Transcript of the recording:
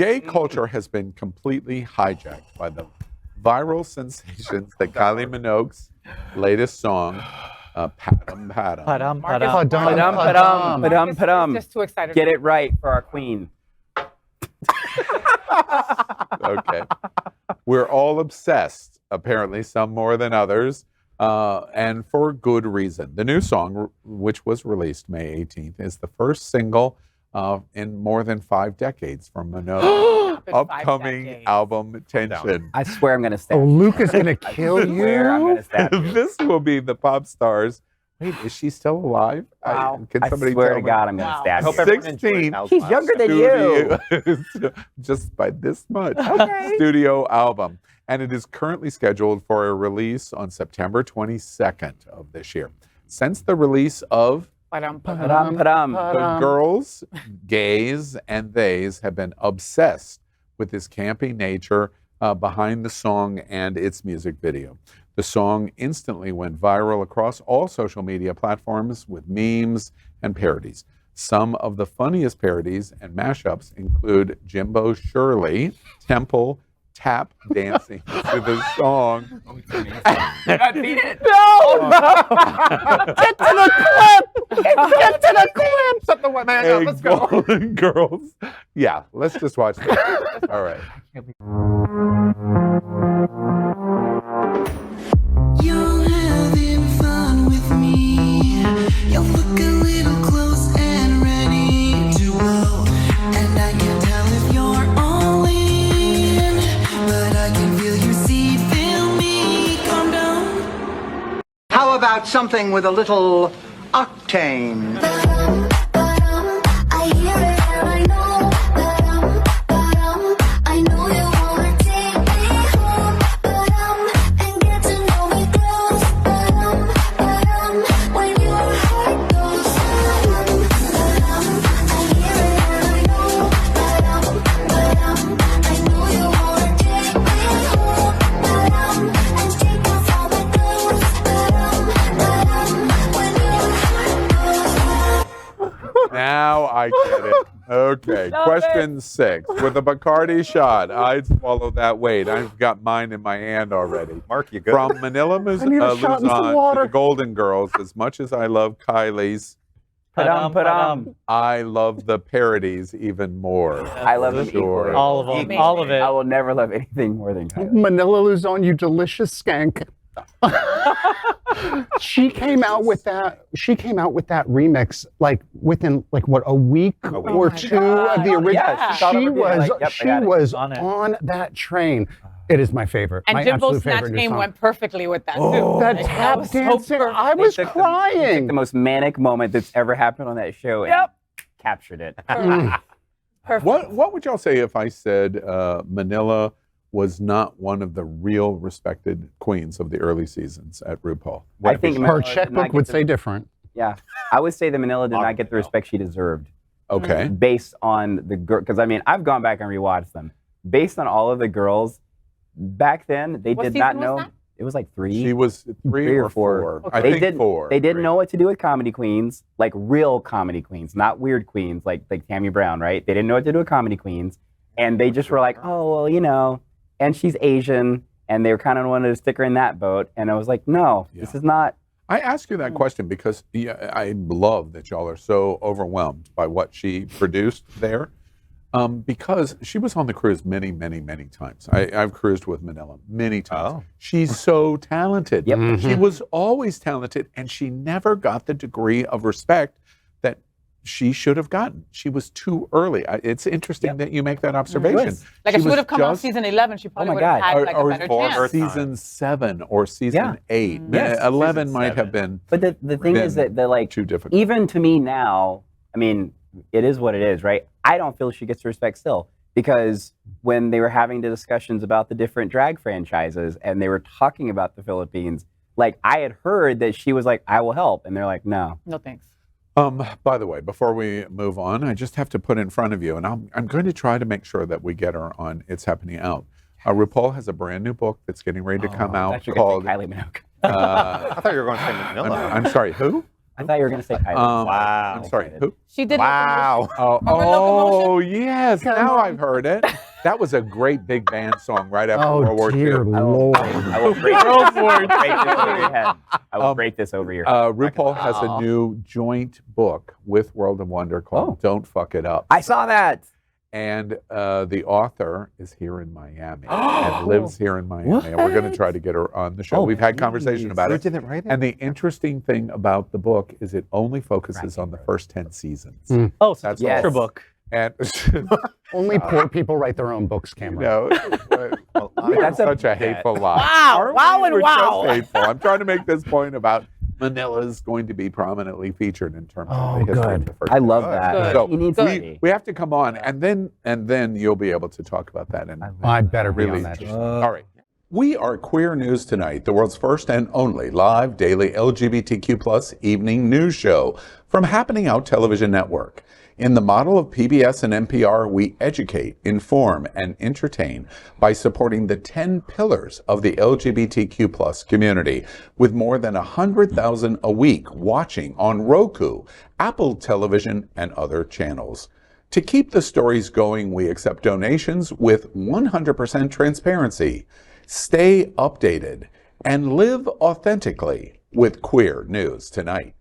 Gay culture has been completely hijacked by the viral sensations that Kylie Minogue's latest song, Padam Padam. Padam, Marcus- padam. Padam, Marcus- padam, padam, Marcus is padam. just too excited. Get it right for our queen. Okay. We're all obsessed, apparently, some more than others, and for good reason. The new song, which was released May 18th, is the first single in more than 5 decades from Minogue's Been 5 upcoming decades. album, Tension. I swear I'm going to stab Oh, you. Luke is going to kill I swear I'm going you. to stab you. This will be the pop stars. Wait, is she still alive? Wow. Can I somebody swear tell to me? God, I'm going to Wow. stab I hope you. everyone enjoyed 16. Al's He's last younger than you. Studio, just by this much. Okay. Studio album. And it is currently scheduled for a release on September 22nd of this year. Since the release of Padam, padam. Padam, padam. the girls, gays, and theys have been obsessed with this campy nature behind the song and its music video. The song instantly went viral across all social media platforms with memes and parodies. Some of the funniest parodies and mashups include Jimbo Shirley, Temple, tap dancing to the song. I beat it. Get to the clip. Get to the clip. Set the one man Hey, up. Let's go. Golden Girls. Yeah, let's just watch this. All right. You're having fun with me. You look a little close and ready to blow. And I can tell if you're all in. But I can feel your seat, feel me. Calm down. How about something with a little octane? I hear it and I know. I know you wanna take me home. And get to know me close. When your heart goes. I hear it and I know. I know you wanna take me home. And take off all my clothes. When your heart goes. Now I get it. Okay. Question 6. With a Bacardi shot, I'd swallow that weight. I've got mine in my hand already. Mark, you good? From Manila need a shot and some Luzon to water. the Golden Girls, as much as I love Kylie's, Padam, padam. I love the parodies even more. I love them Sure. equally. All of them. Amazing. All of it. I will never love anything more than Kylie. Manila Luzon, you delicious skank. She came out with that remix like within what a week or my two God. of the original. Yeah, she thought she of it, was like, yep, I she got it. was On on, it. Uh-huh. that train. It is my favorite. And my Jimbo's absolute snatch favorite new game song. went perfectly with that Oh. too. That Like, tap was so dancing, perfect. I was They took the crying. most manic moment that's ever happened on that show and Yep. captured it. Perfect. What would y'all say if I said Manila was not one of the real respected queens of the early seasons at RuPaul? I think Her Manila did not checkbook get would the- say different. Yeah, I would say that Manila did not get the respect she deserved Okay. based on the girl. Because I mean, I've gone back and rewatched them. Based on all of the girls back then, they What did not season was know. that? It was like 3. She was 3 or 4. Okay. I They think didn't- 4. They didn't know what to do with comedy queens, like real comedy queens, not weird queens like Tammy Brown, right? They didn't know what to do with comedy queens, and they just were like, oh well, you know, and she's Asian, and they were kind of wanted to stick her in that boat, and I was like, no, this is not. I ask you that question because I love that y'all are so overwhelmed by what she produced there. Because she was on the cruise many, many, many times. I've cruised with Manila many times. Oh. She's so talented. Yep. She was always talented, and she never got the degree of respect that she should have gotten. She was too early. It's interesting that you make that observation. Like if she was would have come on just- season 11, she probably my would have God. had like a better or chance. season 7 or season Yeah. 8. Yes, 11 season might have 7. been But the thing is that like too difficult. even to me now, I mean, it is what it is, right? I don't feel she gets respect still because when they were having the discussions about the different drag franchises and they were talking about the Philippines, like I had heard that she was like, I will help. And they're like, no. No thanks. By the way, before we move on, I just have to put in front of you, and I'm going to try to make sure that we get her on It's Happening Out. RuPaul has a brand new book that's getting ready to come out That's your called. Kylie Minogue. I thought you were going to say Manila. I'm sorry, who? I thought you were going to say Kylie. Wow. I'm sorry. Excited. Who? She did. Wow. Oh, Remember oh Locomotion? yes. Now I've heard it. That was a great big band song right after World Oh War dear II. Lord! I will break, I will break this over your head. I will break this over your head. RuPaul has a new joint book with World of Wonder called "Don't Fuck It Up," I saw that. and the author is here in Miami and lives here in Miami. And we're going to try to get her on the show. Oh, We've had conversation about Where it. did it write it? And the interesting thing about the book is it only focuses on the first 10 seasons. Oh, so That's it's a picture all. book. And Only poor people write their own books, Cameron. that's such a hateful lie. Wow, Aren't wow, we? and We're wow. just hateful. I'm trying to make this point about Manila's going to be prominently featured in terms of the history of the first. I love ten. that. Good. So He needs to we, be. we have to come on, and then you'll be able to talk about that. And I better be really on that. interesting. All right. We are Queer News Tonight, the world's first and only live daily LGBTQ+ evening news show from Happening Out Television Network. In the model of PBS and NPR, we educate, inform, and entertain by supporting the 10 pillars of the LGBTQ+ community, with more than 100,000 a week watching on Roku, Apple Television, and other channels. To keep the stories going, we accept donations with 100% transparency. Stay updated and live authentically with Queer News Tonight.